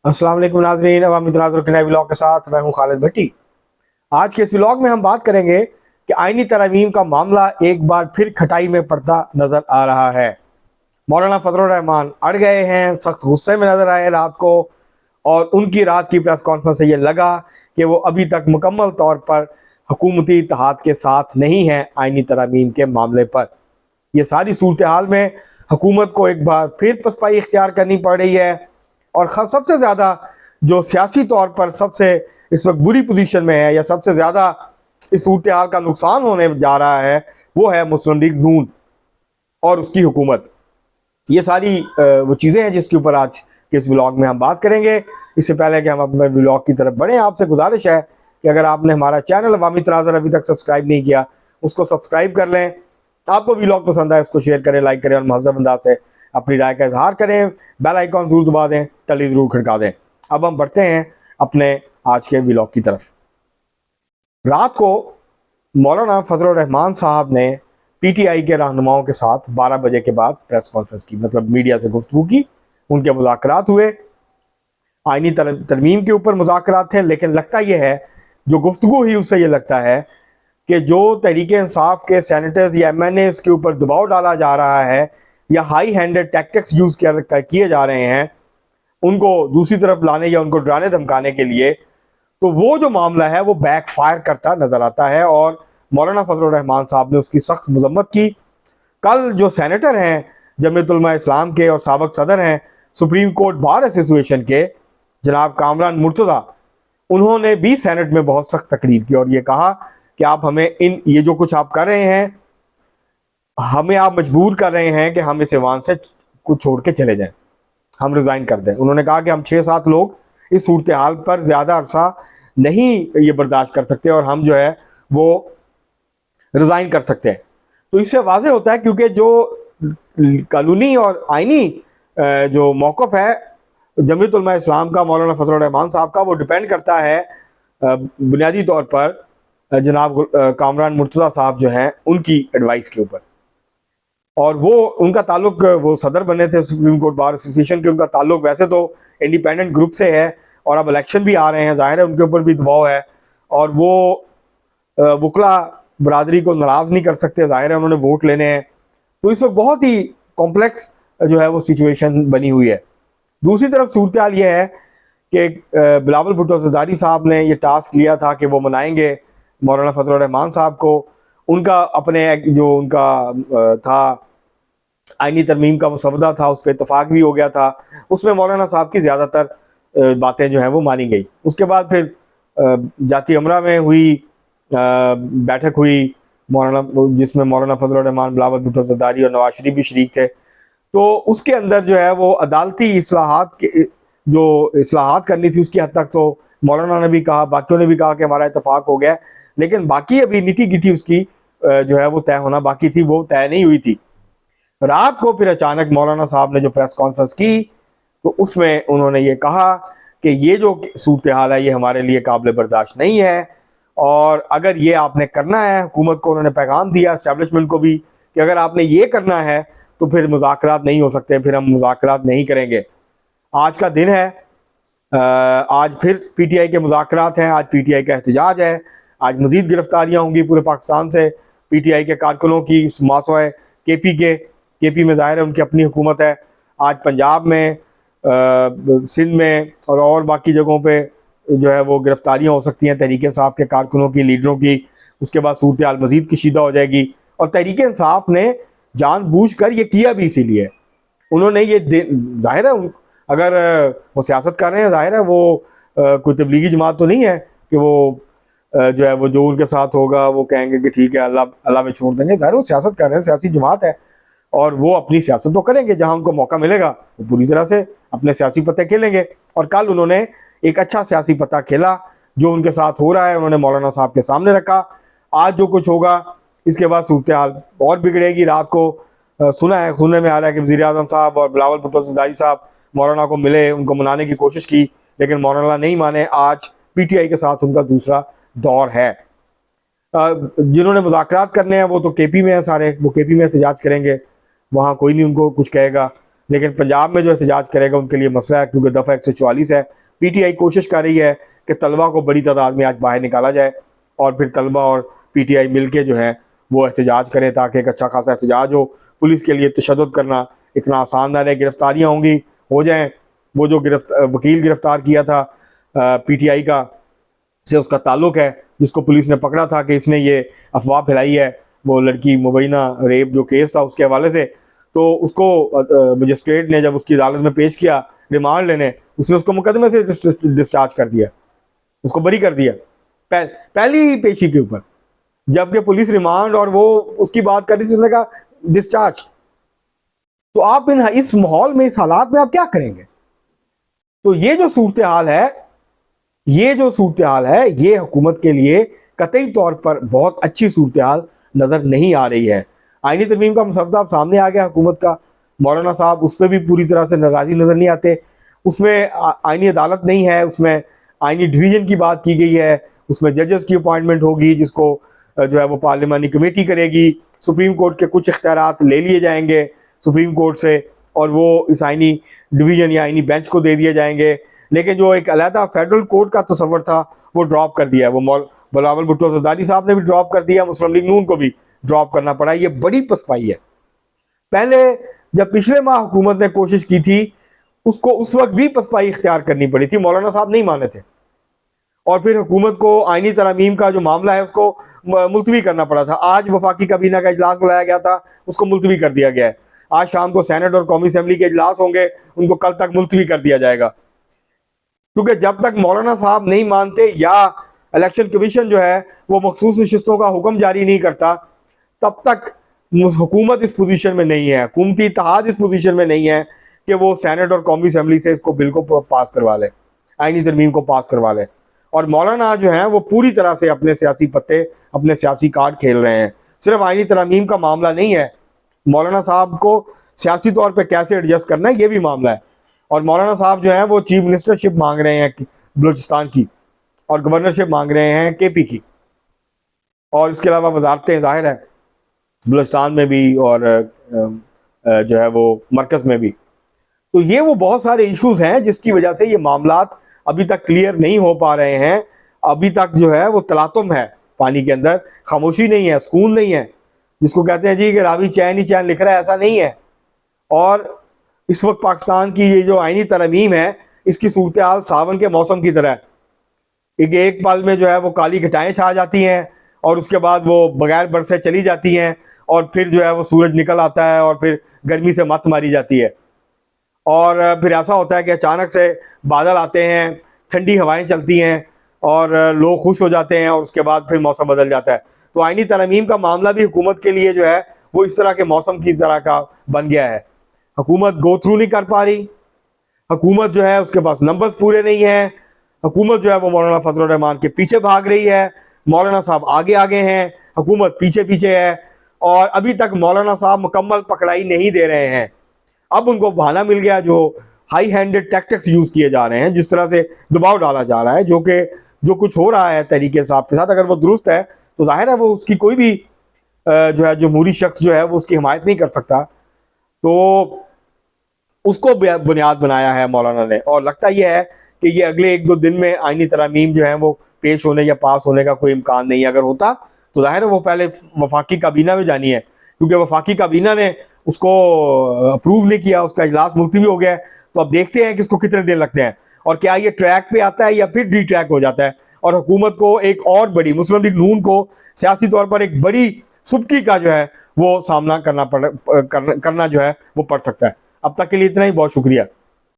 अस्सलाम वालेकुम नाज़रीन, अवामी तनाज़ुर के नए व्लॉग के साथ मैं हूं खालिद भट्टी। आज के इस व्लॉग में हम बात करेंगे कि आईनी तरमीम का मामला एक बार फिर खटाई में पड़ता नज़र आ रहा है। मौलाना फजलुर रहमान अड़ गए हैं, सख्त गुस्से में नज़र आए रात को, और उनकी रात की प्रेस कॉन्फ्रेंस से ये लगा कि वो अभी तक मुकम्मल तौर पर हुकूमती इत्तेहाद के साथ नहीं हैं आईनी तरमीम के मामले पर। ये सारी सूरत हाल में हुकूमत को एक बार फिर पसपाई इख्तियार करनी पड़ रही है, और सबसे ज़्यादा जो सियासी तौर पर सबसे इस वक्त बुरी पोजीशन में है या सबसे ज़्यादा इस सूरत हाल का नुकसान होने जा रहा है वो है मुस्लिम लीग नून और उसकी हुकूमत। ये सारी वो चीज़ें हैं जिसके ऊपर आज के इस व्लॉग में हम बात करेंगे। इससे पहले कि हम अपने व्लॉग की तरफ बढ़ें, आपसे गुजारिश है कि अगर आपने हमारा चैनल अवामी तनाज़ुर अभी तक सब्सक्राइब नहीं किया, उसको सब्सक्राइब कर लें। आपको व्लॉग पसंद आए उसको शेयर करें, लाइक करें और महज़ब अंदाज से अपनी राय का इजहार करें। बेल आइकॉन जरूर दबा दें, टली जरूर खड़का दें। अब हम बढ़ते हैं अपने आज के व्लॉग की तरफ। रात को मौलाना फजलुर रहमान साहब ने पीटीआई के रहनुमाओं के साथ 12 बजे के बाद प्रेस कॉन्फ्रेंस की, मतलब मीडिया से गुफ्तगू की। उनके मुज़ाकरात हुए, आईनी तरमीम के ऊपर मुज़ाकरात थे, लेकिन लगता यह है, जो गुफ्तगू हुई उससे ये लगता है कि जो तहरीक इंसाफ के सेनेटर्स या MNAs के ऊपर दबाव डाला जा रहा है या हाई हैंडेड टैक्टिक्स यूज़ किए जा रहे हैं उनको दूसरी तरफ लाने या उनको डराने धमकाने के लिए, तो वो जो मामला है वो बैकफायर करता नजर आता है। और मौलाना फजलुर रहमान साहब ने उसकी सख्त मजम्मत की। कल जो सेनेटर हैं जमीयत उलमा इस्लाम के और साबिक सदर हैं सुप्रीम कोर्ट बार एसोसिएशन के जनाब कामरान मुर्तज़ा, उन्होंने भी सेनेट में बहुत सख्त तकरीर की और ये कहा कि आप हमें ये जो कुछ आप कर रहे हैं, हमें आप मजबूर कर रहे हैं कि हम इस ऐवान से कुछ छोड़ के चले जाएं, हम रिज़ाइन कर दें। उन्होंने कहा कि हम 6-7 लोग इस सूरत हाल पर ज़्यादा अरसा नहीं ये बर्दाश्त कर सकते और हम जो है वो रिज़ाइन कर सकते हैं। तो इससे वाज़ेह होता है, क्योंकि जो कानूनी और आइनी जो मौक़िफ़ है जमीयत उलमा इस्लाम का, मौलाना फजलुर रहमान साहब का, वो डिपेंड करता है बुनियादी तौर पर जनाब कामरान मुर्तज़ा साहब जो हैं उनकी एडवाइस के ऊपर। और वो उनका ताल्लुक, वो सदर बने थे सुप्रीम कोर्ट बार एसोसिएशन के, उनका ताल्लुक वैसे तो इंडिपेंडेंट ग्रुप से है, और अब इलेक्शन भी आ रहे हैं, जाहिर है उनके ऊपर भी दबाव है, और वो वकला बरादरी को नाराज़ नहीं कर सकते, जाहिर है उन्होंने वोट लेने हैं। तो इस वक्त बहुत ही कॉम्प्लेक्स जो है वो सिचुएशन बनी हुई है। दूसरी तरफ सूरत हाल ये है कि बिलावल भुट्टो ज़रदारी साहब ने ये टास्क लिया था कि वो मनाएंगे मौलाना फजलुर रहमान साहब को। उनका अपने जो उनका था आईनी तरमीम का मसवदा था, उस पर इतफाक़ भी हो गया था। उसमें मौलाना साहब की ज़्यादातर बातें जो हैं वो मानी गई। उसके बाद फिर जाती अमरा में हुई बैठक हुई मौलाना, जिसमें मौलाना फजलुर रहमान, बिलावल भुट्टो ज़रदारी और नवाज शरीफ भी शरीक थे। तो उसके अंदर जो है वो अदालती इस्लाहात के जो इस्लाहात करनी थी उसकी हद तक तो मौलाना ने भी कहा, बाकियों ने भी कहा कि हमारा इतफाक़ हो गया, लेकिन बाकी अभी निटी गिटी उसकी जो है वो तय होना बाकी थी, वो तय नहीं हुई थी। रात को फिर अचानक मौलाना साहब ने जो प्रेस कॉन्फ्रेंस की तो उसमें उन्होंने ये कहा कि ये जो सूरत हाल है ये हमारे लिए काबिल बर्दाश्त नहीं है, और अगर ये आपने करना है, हुकूमत को उन्होंने पैगाम दिया, इस्टेब्लिशमेंट को भी, कि अगर आपने ये करना है तो फिर मुज़ाकरात नहीं हो सकते, फिर हम मुज़ाकरात नहीं करेंगे। आज का दिन है, आज फिर PTI के मुज़ाकरात हैं, आज PTI का एहतजाज है, आज मज़ीद गिरफ्तारियाँ होंगी पूरे पाकिस्तान से PTI के कारकुनों की, मासवाए KP में ज़ाहिर है उनकी अपनी हुकूमत है। आज पंजाब में, सिंध में और बाकी जगहों पे जो है वो गिरफ्तारियाँ हो सकती हैं तहरीक इंसाफ के कारकुनों की, लीडरों की। उसके बाद सूरत हाल मज़ीद कशीदा हो जाएगी, और तहरीक इंसाफ ने जानबूझकर ये किया भी इसीलिए। उन्होंने ये जाहिर है अगर वो सियासत कर रहे हैं, जाहिर है वो कोई तबलीगी जमात तो नहीं है कि वो जो है वो जो उनके साथ होगा वो कहेंगे कि ठीक है अल्लाह अल्लाह में छोड़ देंगे। जाहिर वो सियासत कर रहे हैं, सियासी जमात है, और वो अपनी सियासत तो करेंगे, जहां उनको मौका मिलेगा वो पूरी तरह से अपने सियासी पत्ते खेलेंगे। और कल उन्होंने एक अच्छा सियासी पत्ता खेला, जो उनके साथ हो रहा है उन्होंने मौलाना साहब के सामने रखा। आज जो कुछ होगा इसके बाद सूरत हाल और बिगड़ेगी। रात को सुनने में आ रहा है कि वज़ीर आज़म साहब और बिलावल भुट्टो ज़रदारी साहब मौलाना को मिले, उनको मनाने की कोशिश की, लेकिन मौलाना नहीं माने। आज PTI के साथ उनका दूसरा दौर है। जिन्होंने मुज़ाकरात करने हैं वो तो KP में है सारे, वो KP में एहतजाज करेंगे, वहाँ कोई नहीं उनको कुछ कहेगा। लेकिन पंजाब में जो एहतजाज करेगा उनके लिए मसला है, क्योंकि दफ़ा 144 है। पीटीआई कोशिश कर रही है कि तलबा को बड़ी तादाद में आज बाहर निकाला जाए और फिर तलबा और पीटीआई मिल के जो है वो एहतजाज करें, ताकि एक अच्छा खासा एहतजाज हो। पुलिस के लिए तशद्दुद करना इतना आसान ना रहे, गिरफ्तारियाँ होंगी, हो जाएँ। वो जो वकील गिरफ्तार किया था पीटीआई का से उसका ताल्लुक है, जिसको पुलिस ने पकड़ा था कि इसने ये अफवाह फैलाई है, वो लड़की मुबैना रेप जो केस था उसके हवाले से, तो उसको मजिस्ट्रेट ने जब उसकी अदालत में पेश किया रिमांड लेने, उसने उसको मुकदमे से डिस्चार्ज कर दिया, उसको बरी कर दिया पहली ही पेशी के ऊपर, जबकि पुलिस रिमांड और वो उसकी बात कर रही थी, उसने कहा डिस्चार्ज। तो आप इस माहौल में, इस हालात में आप क्या करेंगे? तो ये जो सूरत हाल है, ये हुकूमत के लिए कतई तौर पर बहुत अच्छी सूरत हाल नज़र नहीं आ रही है। आईनी तरमीम का मसवदा अब सामने आ गया हुकूमत का, मौलाना साहब उस पर भी पूरी तरह से नाराज़ी नज़र नहीं आते। उसमें आईनी अदालत नहीं है, उसमें आईनी डिवीज़न की बात की गई है, उसमें जजेस की अपॉइंटमेंट होगी, जिसको जो है वो पार्लियामानी कमेटी करेगी। सुप्रीम कोर्ट के कुछ इख्तियारात ले लिए जाएंगे सुप्रीम कोर्ट से और वो इस आईनी डिवीज़न या आईनी बेंच को दे दिए जाएंगे। लेकिन जो एक अलहदा फेडरल कोर्ट का तस्वर था वो ड्रॉप कर दिया है। वो बिलावल भुट्टो ज़रदारी साहब ने भी ड्रॉप कर दिया, मुस्लिम लीग नून को भी ड्रॉप करना पड़ा। ये बड़ी पसपाई है। पहले जब पिछले माह हुकूमत ने कोशिश की थी, उसको उस वक्त भी पसपाई इख्तियार करनी पड़ी थी, मौलाना साहब नहीं माने थे, और फिर हुकूमत को आईनी तरमीम का जो मामला है उसको मुलतवी करना पड़ा था। आज वफाकी काबीना का इजलास बुलाया गया था, उसको मुलतवी कर दिया गया है। आज शाम को सेनेट और कौमी असम्बली के इजलास होंगे, उनको कल तक मुलतवी कर दिया जाएगा, क्योंकि जब तक मौलाना साहब नहीं मानते या इलेक्शन कमीशन जो है वो मखसूस नशिस्तों का हुक्म जारी नहीं करता, तब तक हुकूमत इस पोजीशन में नहीं है, हुकूमती इत्तेहाद इस पोजीशन में नहीं है कि वो सेनेट और कौमी असम्बली से इसको बिल को पास करवा ले, आईनी तरमीम को पास करवा ले। और मौलाना जो हैं वो पूरी तरह से अपने सियासी पत्ते, अपने सियासी कार्ड खेल रहे हैं। सिर्फ आईनी तरमीम का मामला नहीं है, मौलाना साहब को सियासी तौर पे कैसे एडजस्ट करना है ये भी मामला है। और मौलाना साहब जो हैं वो चीफ मिनिस्टरशिप मांग रहे हैं बलूचिस्तान की, और गवर्नरशिप मांग रहे हैं केपी की, और इसके अलावा वजारतें जाहिर है बलूचिस्तान में भी और जो है वो मरकज़ में भी। तो ये वो बहुत सारे इश्यूज हैं जिसकी वजह से ये मामलात अभी तक क्लियर नहीं हो पा रहे हैं। अभी तक जो है वो तलातुम है पानी के अंदर, खामोशी नहीं है, सुकून नहीं है, जिसको कहते हैं जी कि रावी चैन ही चैन लिख रहा है, ऐसा नहीं है। और इस वक्त पाकिस्तान की ये जो आईनी तरमीम है, इसकी सूरत हाल सावन के मौसम की तरह है। एक पल में जो है वो काली घटाएं छा जाती हैं और उसके बाद वो बगैर बरसे चली जाती हैं, और फिर जो है वो सूरज निकल आता है और फिर गर्मी से मत मारी जाती है। और फिर ऐसा होता है कि अचानक से बादल आते हैं, ठंडी हवाएं चलती हैं और लोग खुश हो जाते हैं, और उसके बाद फिर मौसम बदल जाता है। तो आईनी तरमीम का मामला भी हुकूमत के लिए जो है वो इस तरह के मौसम की तरह का बन गया है। हुकूमत गो थ्रू नहीं कर पा रही, हुकूमत जो है उसके पास नंबर्स पूरे नहीं है, हुकूमत जो है वो मौलाना फजल रहमान के पीछे भाग रही है, मौलाना साहब आगे आगे हैं, हुकूमत पीछे पीछे है, और अभी तक मौलाना साहब मुकम्मल पकड़ाई नहीं दे रहे हैं। अब उनको बहाना मिल गया, जो हाई हैंडेड टैक्टिक्स यूज़ किए जा रहे हैं, जिस तरह से दबाव डाला जा रहा है, जो कुछ हो रहा है तरीके साहब के साथ, अगर वो दुरुस्त है तो जाहिर है वो उसकी कोई भी जो है जमहूरी शख्स जो है वो उसकी हिमायत नहीं कर सकता। तो उसको बुनियाद बनाया है मौलाना ने, और लगता यह है कि ये अगले 1-2 दिन में आईनी तरमीम जो है वो पेश होने या पास होने का कोई इम्कान नहीं है। अगर होता तो जाहिर है वो पहले वफाकी काबीना में जानी है, क्योंकि वफाकी काबीना ने उसको अप्रूव नहीं किया, उसका इजलास मुलतवी हो गया है। तो अब देखते हैं कि इसको कितने दिन लगते हैं, और क्या ये ट्रैक पे आता है या फिर डी ट्रैक हो जाता है, और हुकूमत को एक और बड़ी, मुस्लिम लीग नून को सियासी तौर पर एक बड़ी सुबकी का जो है वो सामना करना जो है वो पड़ सकता है। अब तक के लिए इतना ही, बहुत शुक्रिया।